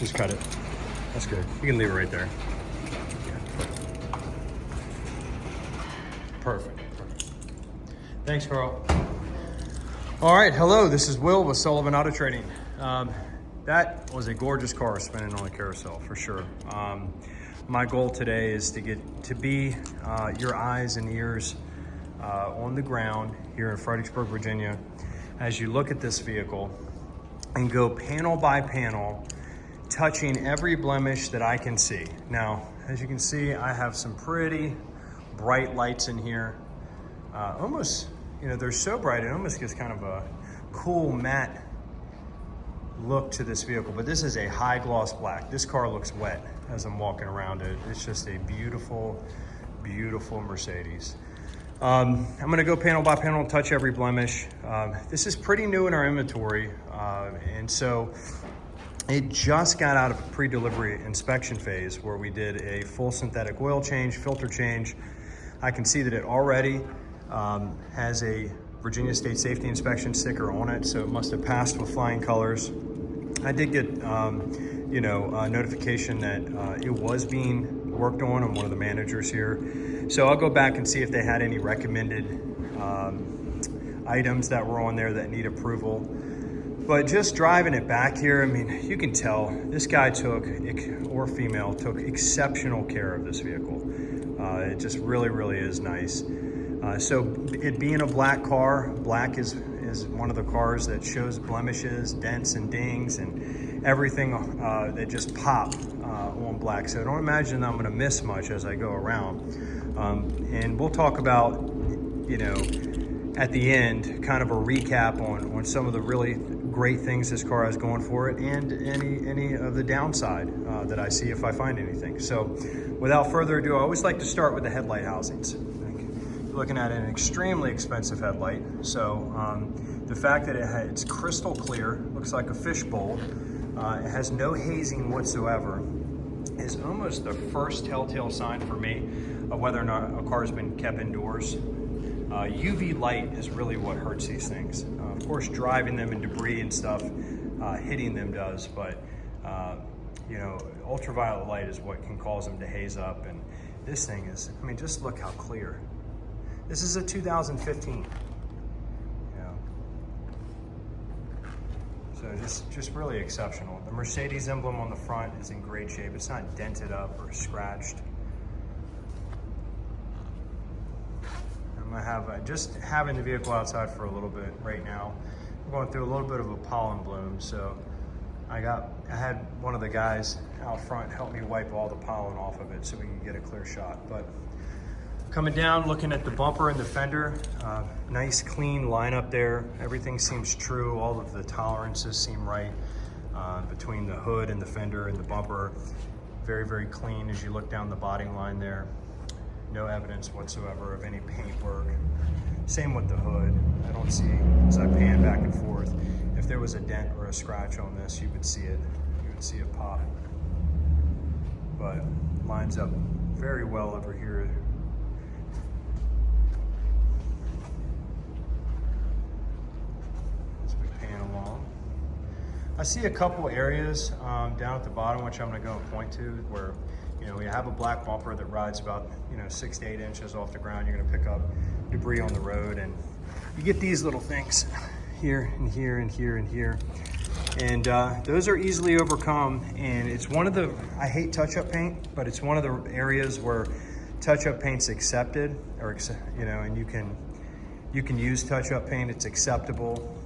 Just cut it. That's good. You can leave it right there. Perfect. Thanks, Carl. All right, hello, this is Will with Sullivan Auto Trading. That was a gorgeous car spinning on the carousel, for sure. My goal today is to get to be your eyes and ears on the ground here in Fredericksburg, Virginia, as you look at this vehicle and go panel by panel, touching every blemish that I can see. Now, as you can see, I have some pretty bright lights in here. Almost, you know, they're so bright, it almost gives kind of a cool matte look to this vehicle, but this is a high gloss black. This car looks wet as I'm walking around it. It's just a beautiful, beautiful Mercedes. I'm gonna go panel by panel and touch every blemish. This is pretty new in our inventory, and so it just got out of a pre-delivery inspection phase where we did a full synthetic oil change, filter change. I can see that it already has a Virginia State Safety Inspection sticker on it, so it must have passed with flying colors. I did get, you know, a notification that it was being worked on. I'm one of the managers here. So I'll go back and see if they had any recommended items that were on there that need approval. But just driving it back here, I mean, you can tell this guy took, or female, took exceptional care of this vehicle. It just really, really is nice. So it being a black car, black is one of the cars that shows blemishes, dents and dings and everything that just pop on black. So don't imagine I'm gonna miss much as I go around. And we'll talk about, you know, at the end, kind of a recap on some of the really great things this car has going for it and any of the downside that I see if I find anything. So without further ado, I always like to start with the headlight housings. Looking at an extremely expensive headlight. So the fact that it's crystal clear, looks like a fishbowl, it has no hazing whatsoever, is almost the first telltale sign for me of whether or not a car's been kept indoors. UV light is really what hurts these things. Of course, driving them in debris and stuff, hitting them does, but you know, ultraviolet light is what can cause them to haze up. And this thing is, I mean, just look how clear. This is a 2015, you know. So just really exceptional. The Mercedes emblem on the front is in great shape. It's not dented up or scratched. I'm gonna have, just having the vehicle outside for a little bit right now. I'm going through a little bit of a pollen bloom, so I had one of the guys out front help me wipe all the pollen off of it so we can get a clear shot. But coming down, looking at the bumper and the fender, nice clean line up there. Everything seems true. All of the tolerances seem right between the hood and the fender and the bumper. Very, very clean as you look down the body line there. No evidence whatsoever of any paint work. Same with the hood. I don't see, as I pan back and forth, if there was a dent or a scratch on this, you would see it. You would see it pop. But lines up very well over here. I see a couple areas down at the bottom, which I'm going to go and point to, where, you know, we have a black bumper that rides about, you know, 6 to 8 inches off the ground. You're going to pick up debris on the road, and you get these little things here and here and here and here, and those are easily overcome. And it's one of the, I hate touch-up paint, but it's one of the areas where touch-up paint's accepted, or you know, and you can use touch-up paint. It's acceptable.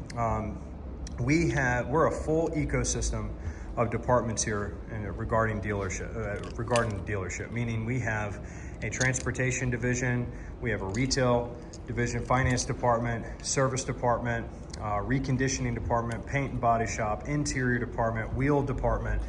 We're a full ecosystem of departments here regarding dealership, meaning we have a transportation division, we have a retail division, finance department, service department, reconditioning department, paint and body shop, interior department, wheel department.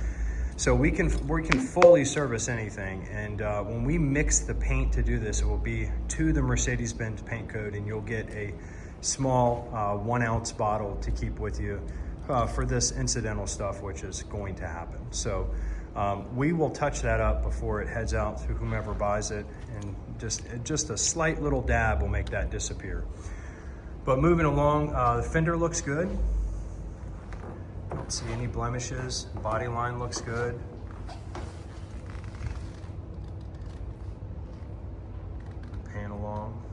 So we can fully service anything. And when we mix the paint to do this, it will be to the Mercedes-Benz paint code, and you'll get a small 1 ounce bottle to keep with you for this incidental stuff, which is going to happen. So we will touch that up before it heads out to whomever buys it, and just a slight little dab will make that disappear. But moving along, the fender looks good. don't see any blemishes. Body line looks good. Pan along.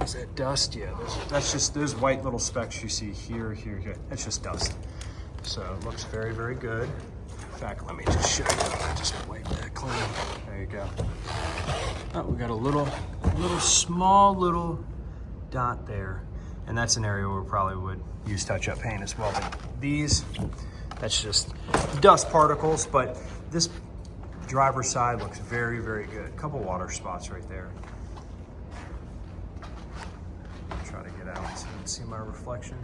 Is that dust? Yeah, that's just those white little specks you see here, here, here. That's just dust. So it looks very, very good. In fact, let me just show you. I just wipe that clean. There you go. Oh, we got a small little dot there. And that's an area where we probably would use touch-up paint as well. But these, that's just dust particles, but this driver's side looks very, very good. A couple water spots right there. Try to get out so you can see my reflection.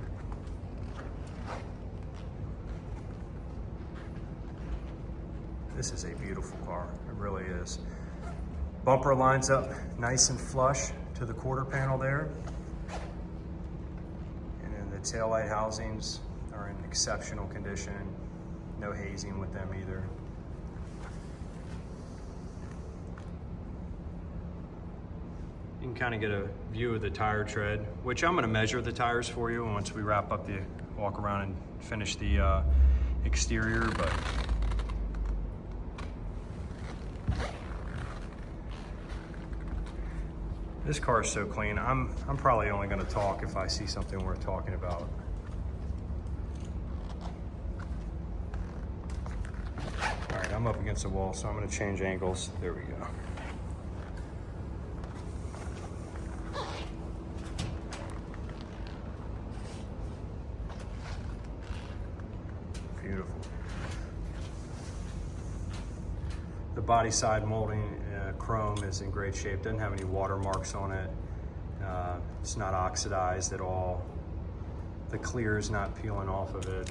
This is a beautiful car, it really is. Bumper lines up nice and flush to the quarter panel there. And then the taillight housings are in exceptional condition. No hazing with them either. You can kind of get a view of the tire tread, which I'm going to measure the tires for you once we wrap up the walk around and finish the exterior. But this car is so clean. I'm probably only going to talk if I see something worth talking about. All right, I'm up against the wall, so I'm going to change angles. There we go. Beautiful. The body side molding chrome is in great shape. Doesn't have any watermarks on it. It's not oxidized at all. The clear is not peeling off of it.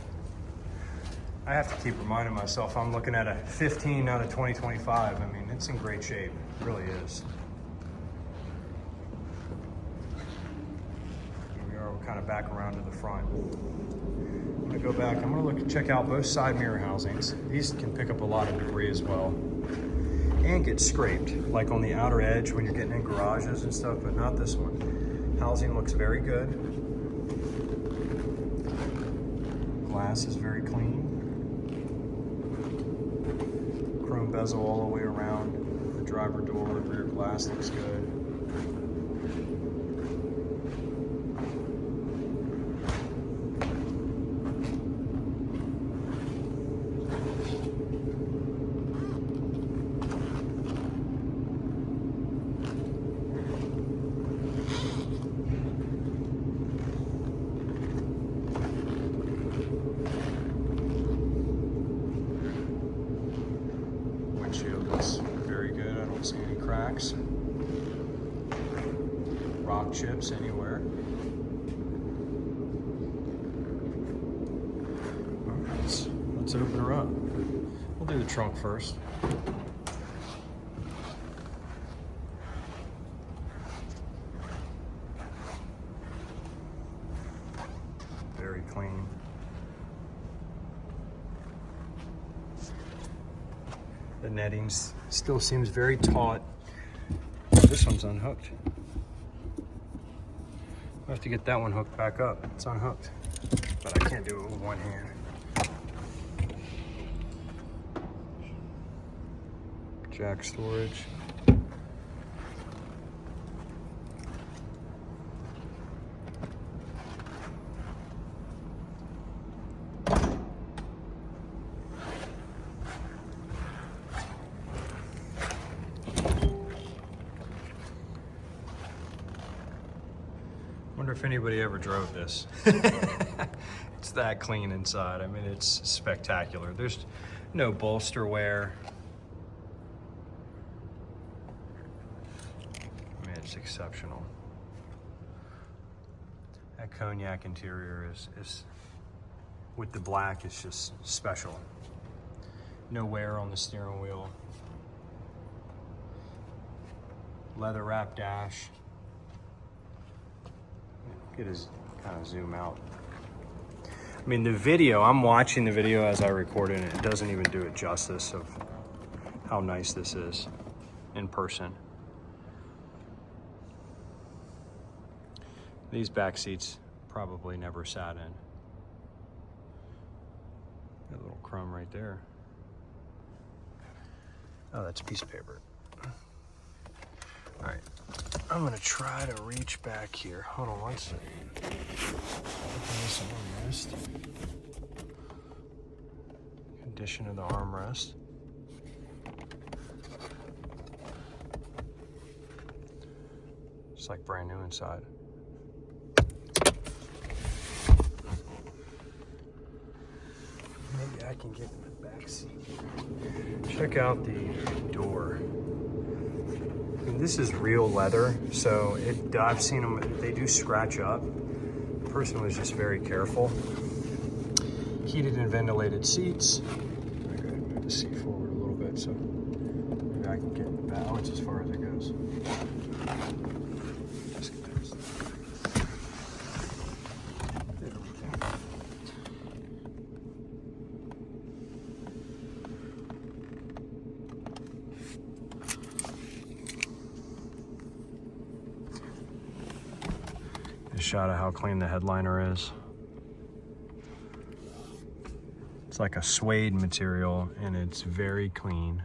I have to keep reminding myself I'm looking at a 15 out of 2025. I mean, it's in great shape. It really is. Here we are, we're kind of back around to the front. I'm gonna go back. I'm gonna look and check out both side mirror housings. These can pick up a lot of debris as well and get scraped, like on the outer edge when you're getting in garages and stuff, but not this one. Housing looks very good. Glass is very clean. Chrome bezel all the way around. The driver door, rear glass looks good. Windshield looks very good. I don't see any cracks. Rock chips anywhere. All right, let's open her up. We'll do the trunk first. Very clean. The nettings still seems very taut. This one's unhooked. I have to get that one hooked back up. It's unhooked, but I can't do it with one hand. Jack storage. Wonder if anybody ever drove this. It's that clean inside. I mean, it's spectacular. There's no bolster wear. I mean, it's exceptional. That cognac interior is with the black, it's just special. No wear on the steering wheel. Leather wrap dash. Get his kind of zoom out. I mean, the video, I'm watching the video as I record it, and it doesn't even do it justice of how nice this is in person. These back seats probably never sat in. That little crumb right there. Oh, that's a piece of paper. All right, I'm gonna try to reach back here. Hold on one second. Open this armrest. Condition of the armrest. It's like brand new inside. Maybe I can get in the back seat. Check out the door. And this is real leather, so I've seen them, they do scratch up. The person was just very careful. Heated and ventilated seats. I'm gonna move the seat forward a little bit so maybe I can get in the back. Oh, it's as far as it goes. Just get past that. There we go. A shot of how clean the headliner is. It's like a suede material and it's very clean.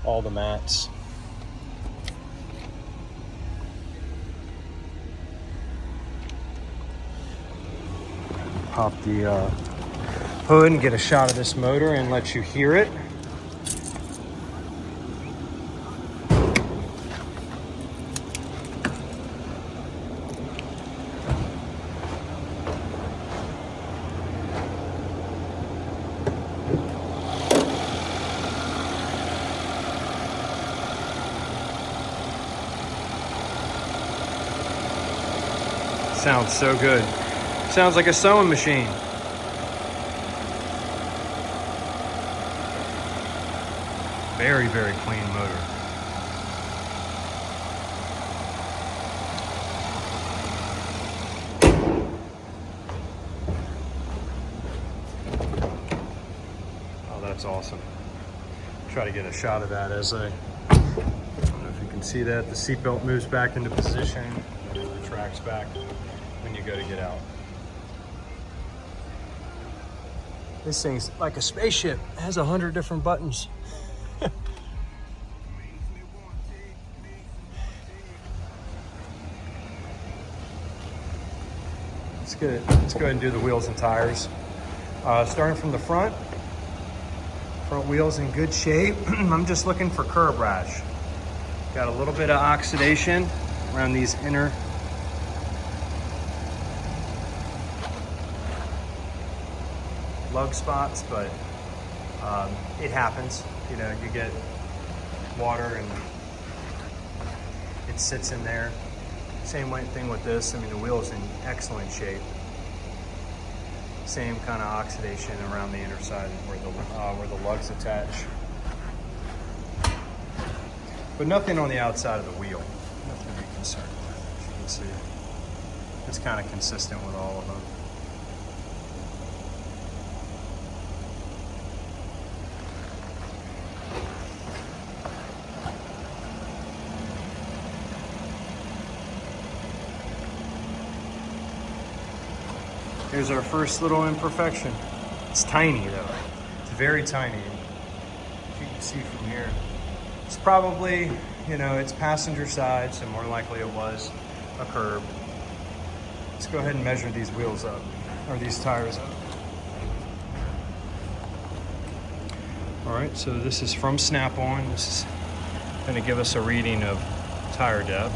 All the mats. Pop the hood and get a shot of this motor and let you hear it. Sounds so good. Sounds like a sewing machine. Very, very clean motor. Oh, that's awesome. Try to get a shot of that as I don't know if you can see that. The seatbelt moves back into position. It retracts back when you go to get out. This thing's like a spaceship. It has 100 different buttons. Let's go ahead and do the wheels and tires. Starting from the front wheels in good shape. I'm just looking for curb rash. Got a little bit of oxidation around these inner lug spots, but it happens. You know, you get water and it sits in there. Same thing with this. I mean, the wheel's in excellent shape. Same kind of oxidation around the inner side where the lugs attach. But nothing on the outside of the wheel. Nothing to be concerned with, as you can see. It's kind of consistent with all of them. Here's our first little imperfection. It's tiny though. It's very tiny. If you can see from here. It's probably, you know, it's passenger side, so more likely it was a curb. Let's go ahead and measure these wheels up, or these tires up. All right, so this is from Snap-on. This is gonna give us a reading of tire depth.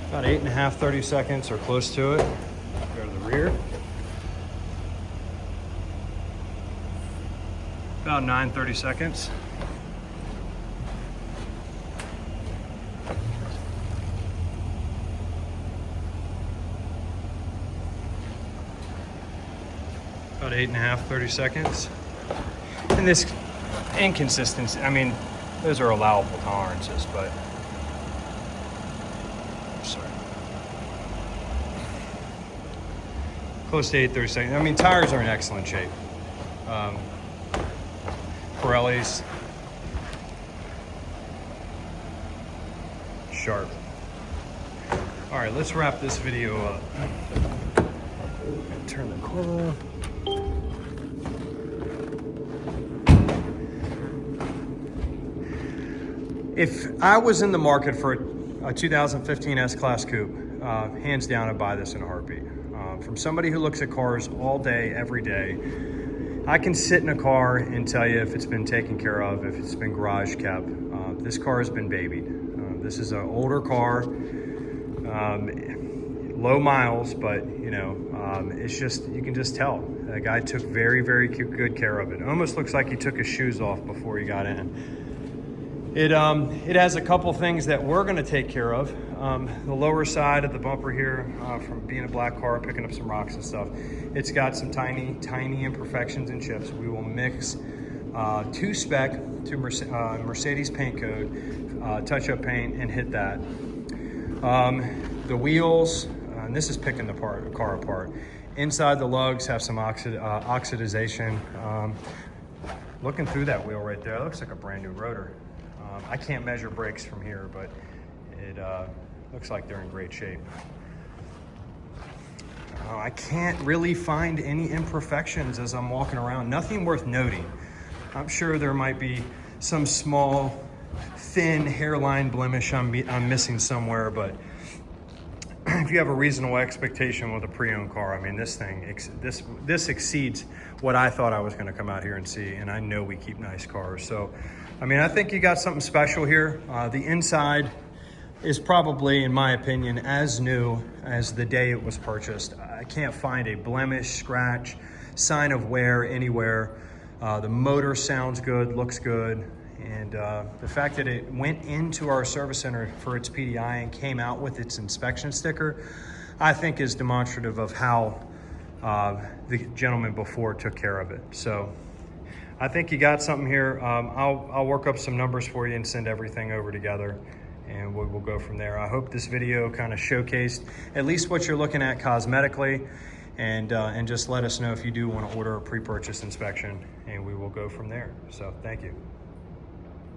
About 8.5, 30 seconds or close to it. Go to the rear. About 9, 30 seconds. 8.5, 30 seconds. And this inconsistency, I mean, those are allowable tolerances, but sorry. Close to 8, 30 seconds. I mean, tires are in excellent shape. Pirelli's sharp. All right, let's wrap this video up. Turn the car off. If I was in the market for a 2015 S-Class coupe, hands down, I'd buy this in a heartbeat. From somebody who looks at cars all day, every day, I can sit in a car and tell you if it's been taken care of, if it's been garage kept. This car has been babied. This is an older car, low miles, but you know, it's just, you can just tell. The guy took very, very good care of it. Almost looks like he took his shoes off before he got in. It has a couple things that we're gonna take care of. The lower side of the bumper here, from being a black car, picking up some rocks and stuff, it's got some tiny imperfections and chips. We will mix to spec, to Mercedes paint code, touch-up paint, and hit that. The wheels, and this is picking the car apart. Inside the lugs have some oxidization. Looking through that wheel right there, it looks like a brand new rotor. I can't measure brakes from here, but it looks like they're in great shape. I can't really find any imperfections as I'm walking around. Nothing worth noting. I'm sure there might be some small, thin hairline blemish I'm missing somewhere, but if you have a reasonable expectation with a pre-owned car, I mean, this thing, this exceeds what I thought I was going to come out here and see, and I know we keep nice cars. So, I mean, I think you got something special here. The inside is probably, in my opinion, as new as the day it was purchased. I can't find a blemish, scratch, sign of wear anywhere. The motor sounds good, looks good. And the fact that it went into our service center for its PDI and came out with its inspection sticker, I think is demonstrative of how the gentleman before took care of it. So I think you got something here. I'll work up some numbers for you and send everything over together, and we'll go from there. I hope this video kind of showcased at least what you're looking at cosmetically, and just let us know if you do want to order a pre-purchase inspection, and we will go from there. So thank you.